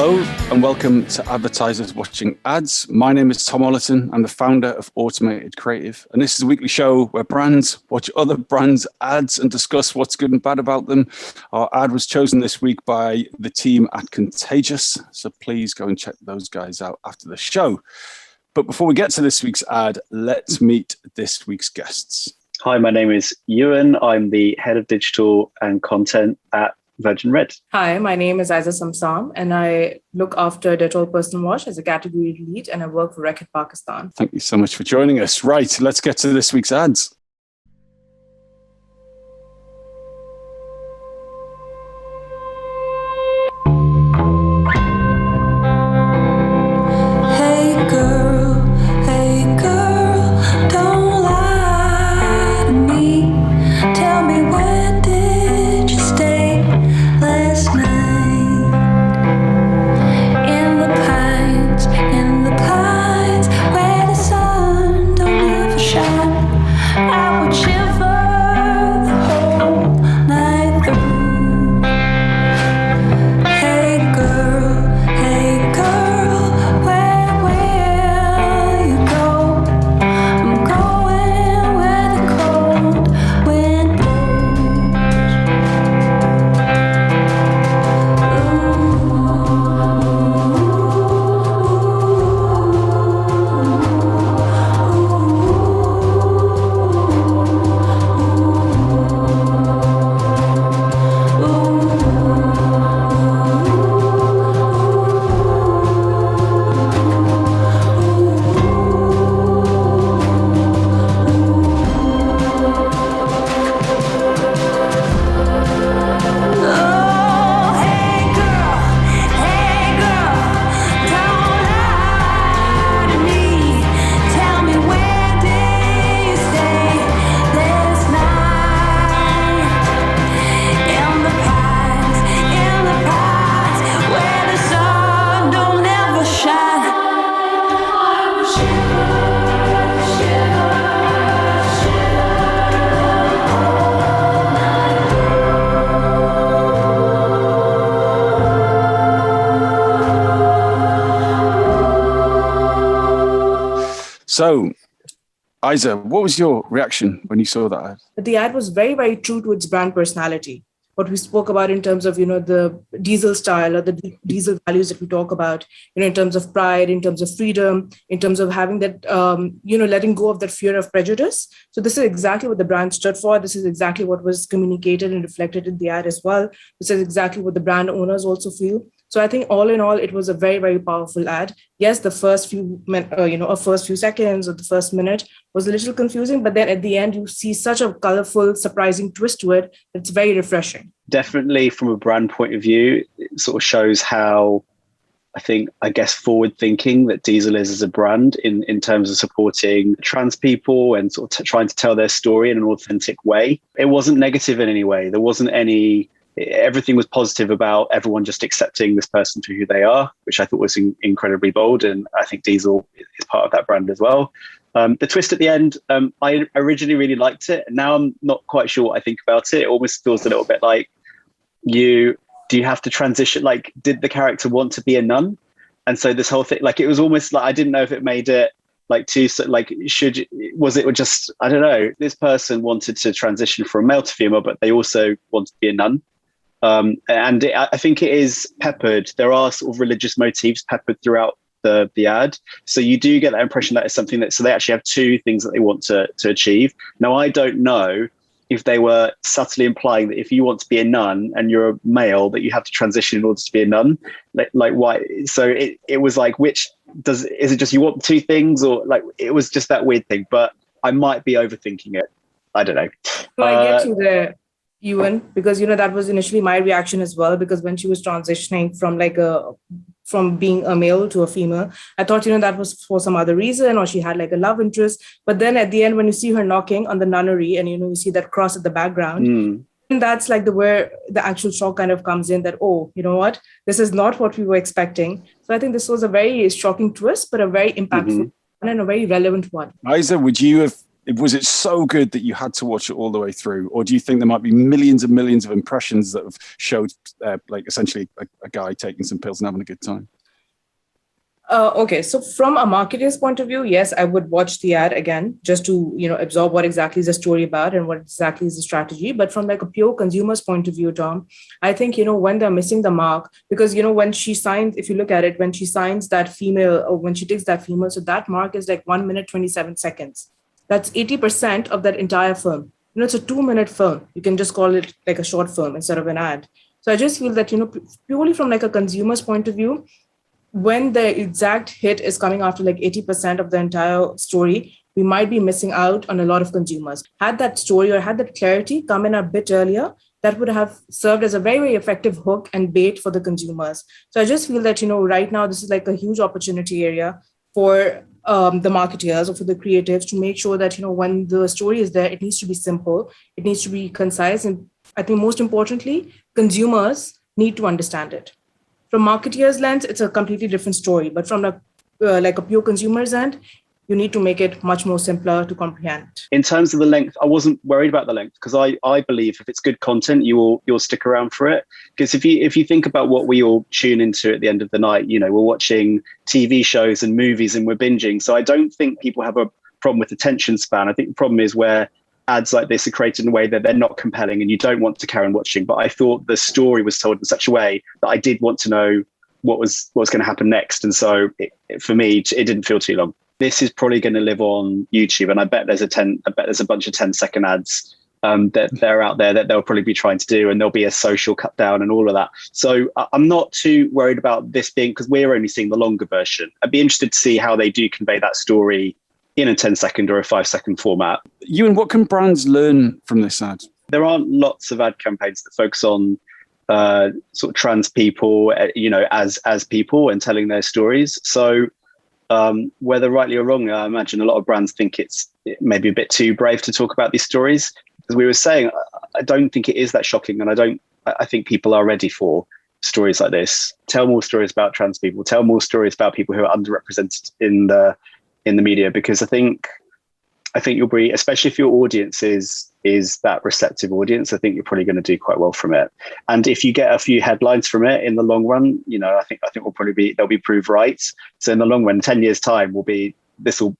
Hello and welcome to Advertisers Watching Ads. My name is Tom Ollerton. I'm the founder of Automated Creative, and this is a weekly show where brands watch other brands' ads and discuss what's good and bad about them. Our ad was chosen this week by the team at Contagious, so please go and check those guys out after the show. But before we get to this week's ad, let's meet this week's guests. Hi, my name is Euan. I'm the head of digital and content at Virgin Red. Hi, my name is Ayeza Sumsam, and I look after Dettol Personal Wash as a Categoy Lead, and I work for Reckitt, Pakistan. Thank you so much for joining us. Right, let's get to this week's ads. So, Ayeza, what was your reaction when you saw that ad? The ad was very, very true to its brand personality. What we spoke about in terms of, the diesel style or the diesel values that we talk about, in terms of pride, in terms of freedom, in terms of having that, letting go of that fear of prejudice. So this is exactly what the brand stood for. This is exactly what was communicated and reflected in the ad as well. This is exactly what the brand owners also feel. So I think all in all, it was a very, very powerful ad. Yes, the first few seconds or the first minute was a little confusing, but then at the end, you see such a colorful, surprising twist to it. It's very refreshing. Definitely from a brand point of view, it sort of shows how, I guess, forward thinking that Diesel is as a brand in terms of supporting trans people and sort of trying to tell their story in an authentic way. It wasn't negative in any way. There wasn't everything was positive about everyone just accepting this person for who they are, which I thought was incredibly bold. And I think Diesel is part of that brand as well. The twist at the end, I originally really liked it. Now I'm not quite sure what I think about it. It almost feels a little bit like do you have to transition? Like, did the character want to be a nun? And so this whole thing, it was almost like, I didn't know if it made it was it just, I don't know, this person wanted to transition from male to female, but they also want to be a nun. I think it is peppered. There are sort of religious motifs peppered throughout the ad. So you do get that impression that it's something so they actually have two things that they want to achieve. Now, I don't know if they were subtly implying that if you want to be a nun and you're a male, that you have to transition in order to be a nun. Like why? So it was like, is it just you want two things, or it was just that weird thing, but I might be overthinking it. I don't know. So I get you there, Euan, because, that was initially my reaction as well, because when she was transitioning from being a male to a female, I thought, that was for some other reason, or she had a love interest. But then at the end, when you see her knocking on the nunnery and, you see that cross at the background, and that's where the actual shock kind of comes in that, oh, you know what, this is not what we were expecting. So I think this was a very shocking twist, but a very impactful and a very relevant one. Ayeza, would you have Was it so good that you had to watch it all the way through? Or do you think there might be millions and millions of impressions that have showed like essentially a guy taking some pills and having a good time? Okay, so from a marketer's point of view, yes, I would watch the ad again just to absorb what exactly is the story about and what exactly is the strategy. But from like a pure consumer's point of view, Tom, I think when they're missing the mark, because when she signs, if you look at it, when she signs that female or when she takes that female, so that mark is like 1 minute 27 seconds. That's 80% of that entire film. It's a 2-minute film. You can just call it like a short film instead of an ad. So I just feel that purely from like a consumer's point of view, when the exact hit is coming after like 80% of the entire story, we might be missing out on a lot of consumers. Had that story or had that clarity come in a bit earlier, that would have served as a very, very effective hook and bait for the consumers. So I just feel that, right now, this is like a huge opportunity area for the marketeers or for the creatives to make sure that, when the story is there, it needs to be simple, it needs to be concise. And I think most importantly, consumers need to understand it. From marketeers' lens, it's a completely different story. But from like a pure consumer's end, you need to make it much more simpler to comprehend. In terms of the length, I wasn't worried about the length because I believe if it's good content, you'll stick around for it. Because if you think about what we all tune into at the end of the night, we're watching TV shows and movies and we're binging. So I don't think people have a problem with attention span. I think the problem is where ads like this are created in a way that they're not compelling and you don't want to carry on watching. But I thought the story was told in such a way that I did want to know what was going to happen next. And so for me, it didn't feel too long. This is probably going to live on YouTube, and I bet there's a bunch of 10-second ads that they're out there that they'll probably be trying to do, and there'll be a social cut down and all of that. So I'm not too worried about this being, because we're only seeing the longer version. I'd be interested to see how they do convey that story in a 10-second or a 5-second format. Euan, what can brands learn from this ad? There aren't lots of ad campaigns that focus on sort of trans people, as people and telling their stories. So whether rightly or wrongly, I imagine a lot of brands think it may be a bit too brave to talk about these stories. As we were saying, I don't think it is that shocking, and I think people are ready for stories like this. Tell more stories about trans people. Tell more stories about people who are underrepresented in the media, because I think you'll be, especially if your audience is that receptive audience, I think you're probably going to do quite well from it. And if you get a few headlines from it in the long run, I think we'll probably they'll be proved right. So in the long run, 10 years time this will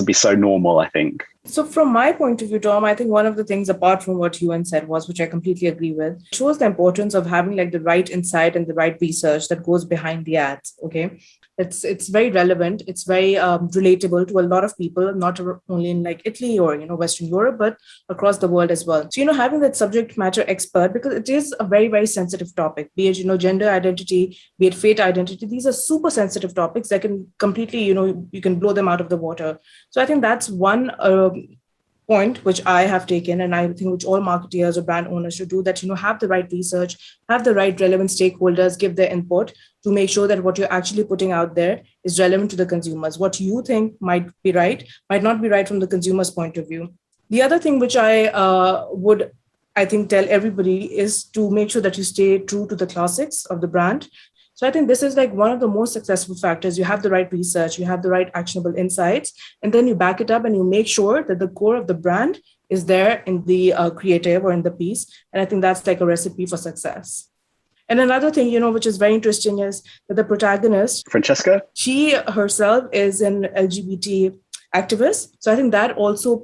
be so normal, I think. So from my point of view, Tom, I think one of the things apart from what Euan said was, which I completely agree with, shows the importance of having like the right insight and the right research that goes behind the ads. Okay. It's very relevant. It's very relatable to a lot of people, not only in like Italy or, Western Europe, but across the world as well. So, having that subject matter expert, because it is a very, very sensitive topic, be it, gender identity, be it fate identity, these are super sensitive topics that can completely, you can blow them out of the water. So I think that's one point which I have taken, and I think which all marketeers or brand owners should do, that, have the right research, have the right relevant stakeholders, give their input to make sure that what you're actually putting out there is relevant to the consumers. What you think might be right, might not be right from the consumer's point of view. The other thing which I would, I think, tell everybody is to make sure that you stay true to the classics of the brand. So I think this is like one of the most successful factors. You have the right research, you have the right actionable insights, and then you back it up and you make sure that the core of the brand is there in the creative or in the piece. And I think that's like a recipe for success. And another thing, which is very interesting is that the protagonist, Francesca, she herself is an LGBT activist. So I think that also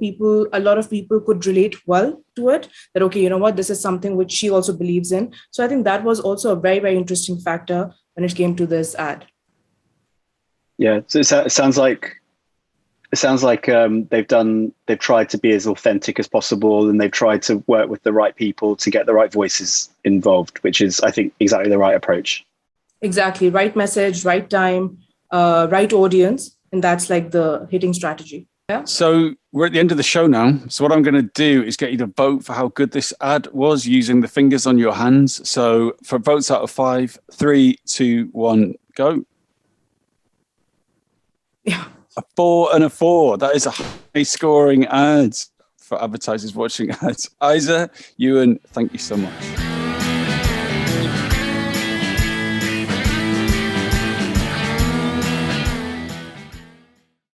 a lot of people could relate well to it, that, okay, this is something which she also believes in. So I think that was also a very, very interesting factor when it came to this ad. Yeah, so it sounds like they've tried to be as authentic as possible, and they've tried to work with the right people to get the right voices involved, which is, I think, exactly the right approach. Exactly. Right message, right time, right audience. And that's like the hitting strategy. Yeah. So we're at the end of the show now. So what I'm going to do is get you to vote for how good this ad was using the fingers on your hands. So for votes out of 5, 3, 2, 1, go. Yeah. A 4 and a 4. That is a high scoring ad for advertisers watching ads. Ayeza, Euan, thank you so much.